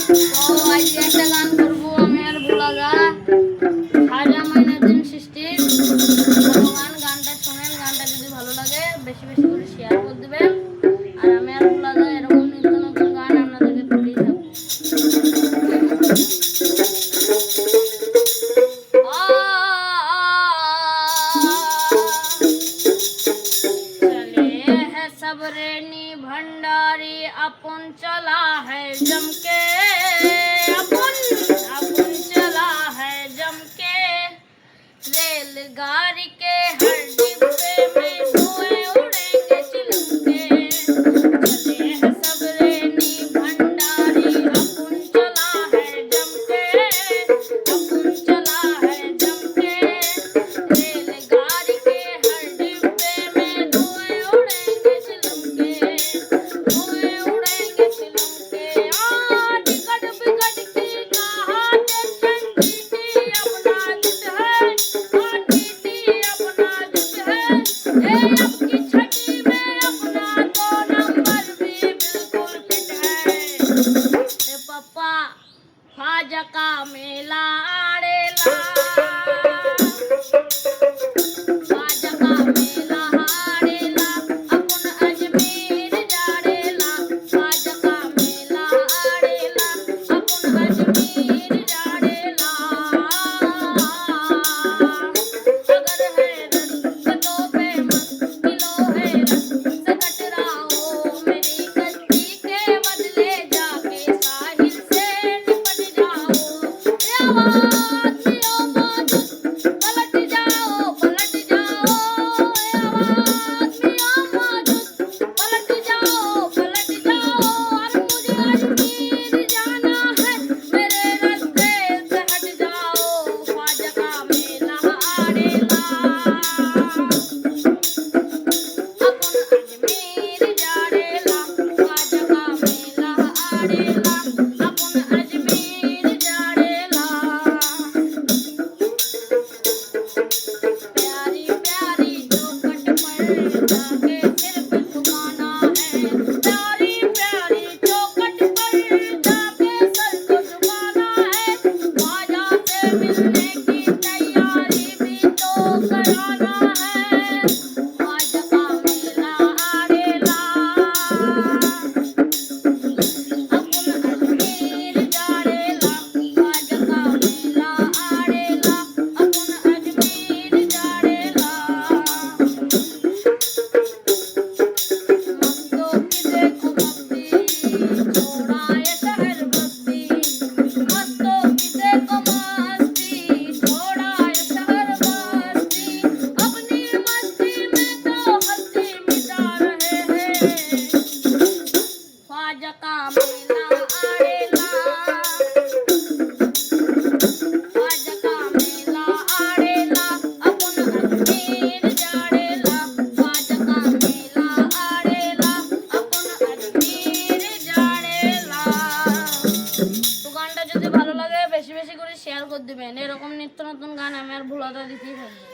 তো আজকে একটা গান করবো আমি আর ভোলা দা খাজা মাইনুদ্দিন সৃষ্টির ভালো গান। গানটা শোনেন, গানটা যদি ভালো লাগে বেশি বেশি করে শেয়ার করে দিবেন। আর আমি আর ভোলা দা এরকম নিত্য নতুন গান আপনাদেরকে দিতেই থাকবো। सबरेनी भंडारी अपन चला है जमके, अपन चला है जमके। रेलगाड़ी के हर डिब्बे में धुएं उड़ेंगे चिलके। चले हैं सबरेनी भंडारी अपन चला है जमके, अपन चला है जमके। रेलगाड़ी के हर डिब्बे में धुएं उड़ेंगे चिलके, धुएं उड़ेंगे चिलके। टिकट बिकट की कहाँ टेंशन, टीटी अपना जुट है, टीटी अपना जुट है। अब की छठी में अपना तो नंबर भी बिल्कुल फिट है। पप्पा ख्वाजा का मेला आड़ेला, ख्वाजा का मेला आड़ेला, अपन अजमेर जाड़ेला। ख्वाजा का मेला आड़ेला, अपन अजमेर जाड़ेला। अगर है रंग तो फेमस, किलो है रस कटराओ। मेरी कश्ती के बदले जाके साहिल से निपट जाओ। आवाज दियो मौजूद, पलट जाओ पलट जाओ। आवाज दियो मौजूद, पलट जाओ पलट जाओ। और मुझे अजमेर जाना है, मेरे रास्ते से हट जाओ। ख्वाजा का मेला आड़ेला, अपन अजमेर जाड़ेला। ख्वाजा का मेला आड़ेला, अपन अजमेर जाड़ेला। प्यारी प्यारी चौखट पर जाके सिर्फ झुकाना है। प्यारी प्यारी चौखट पर जाके सर को झुकाना है। ख्वाजा से मिलने की तैयारी भी तो कराना है। ख्वाजा का मेला आड़ेला, अपन अजमेर जाड़ेला। ख्वाजा का मेला आड़ेला, अपन अजमेर जाड़ेला। मस्तों की देखो मस्ती, छोड़ा ये शहर बस्ती। मस्तों की देखो मस्ती, छोड़ा ये शहर बस्ती। अपनी मस्ती में तो हस्ती मिटा रहे हैं। ख्वाजा का मेला आड़ेला, ख्वाजा का मेला आड़ेला, अपन अजमेर जाड़ेला। ख्वाजा का मेला आड़ेला, अपन अजमेर जाड़ेला। তো গানটা যদি ভালো লাগে বেশি বেশি করে শেয়ার করে দিবেন। এরকম নিত্য নতুন গান আমি আর ভোলাদা দিতেই থাকবো।